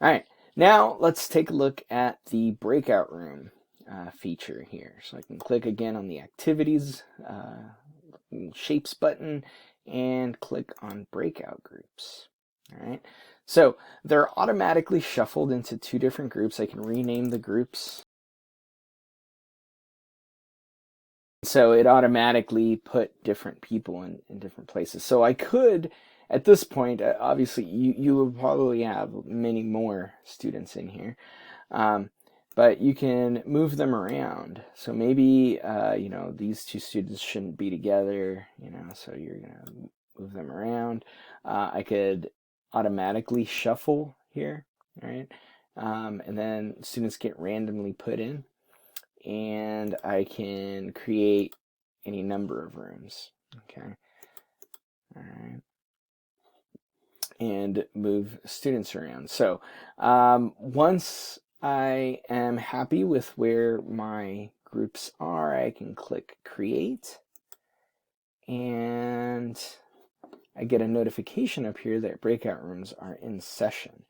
All right, now let's take a look at the breakout room feature here. So I can click again on the activities shapes button and click on breakout groups. All right, so they're automatically shuffled into two different groups. I can rename the groups. So it automatically put different people in different places. So I could, at this point, obviously you will probably have many more students in here, but you can move them around. So maybe, you know, these two students shouldn't be together, you know, so you're gonna move them around. I could automatically shuffle here, right? And then students get randomly put in. And I can create any number of rooms. Okay. All right. And move students around. So once I am happy with where my groups are, I can click create. And I get a notification up here that breakout rooms are in session.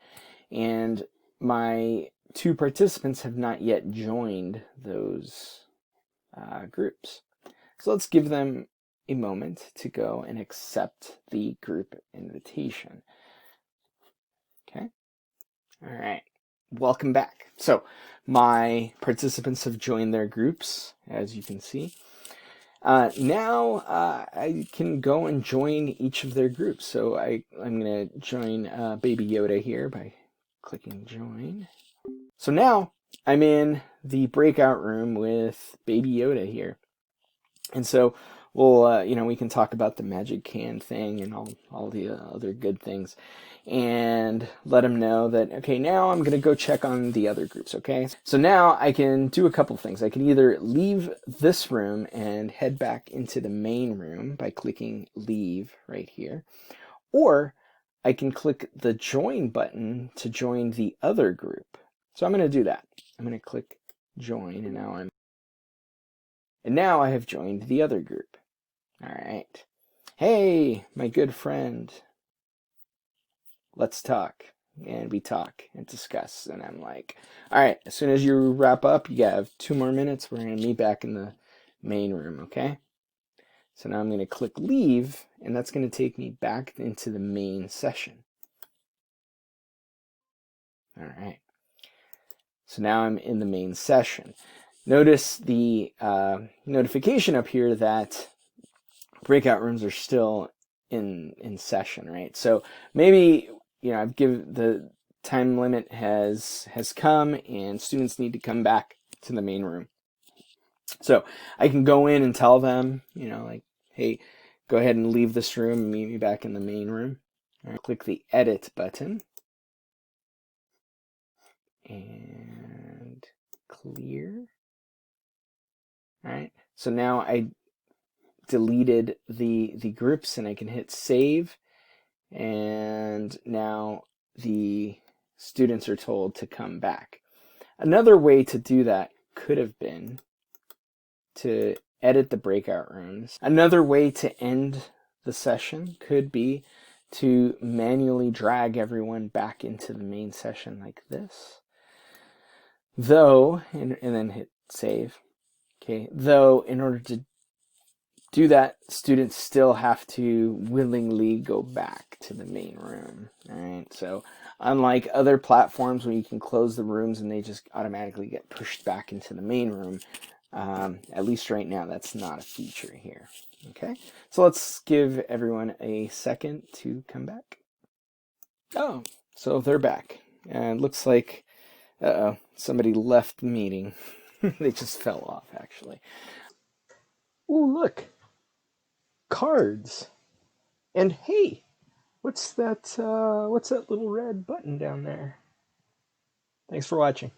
And my two participants have not yet joined those groups. So let's give them a moment to go and accept the group invitation. Okay. All right. Welcome back. So my participants have joined their groups, as you can see. Now I can go and join each of their groups. So I'm going to join Baby Yoda here by clicking join. So now I'm in the breakout room with Baby Yoda here. And so we'll, you know, we can talk about the magic can thing and all the other good things and let them know that, okay, now I'm going to go check on the other groups, okay? So now I can do a couple things. I can either leave this room and head back into the main room by clicking leave right here, or I can click the join button to join the other group. So I'm going to do that. I'm going to click join, and now I have joined the other group. All right. Hey, my good friend. Let's talk. And we talk and discuss. And I'm like, all right, as soon as you wrap up, you have 2 more minutes. We're going to meet back in the main room, okay? So now I'm going to click leave, and that's going to take me back into the main session. All right. So now I'm in the main session. Notice the notification up here that breakout rooms are still in session, right? So maybe, you know, I've given the time limit has come and students need to come back to the main room. So I can go in and tell them, you know, like, hey, go ahead and leave this room and meet me back in the main room. Right, click the edit button and clear. All right. So now I deleted the groups and I can hit save, and now the students are told to come back. Another way to do that could have been to edit the breakout rooms. Another way to end the session could be to manually drag everyone back into the main session like this. Though, and then hit save. Okay, though in order to do that, students still have to willingly go back to the main room. All right, so unlike other platforms where you can close the rooms and they just automatically get pushed back into the main room, at least right now, that's not a feature here. Okay, so let's give everyone a second to come back. Oh, so they're back. And it looks like, somebody left the meeting. They just fell off, actually. Oh, look. Cards. And hey, what's that little red button down there? Thanks for watching.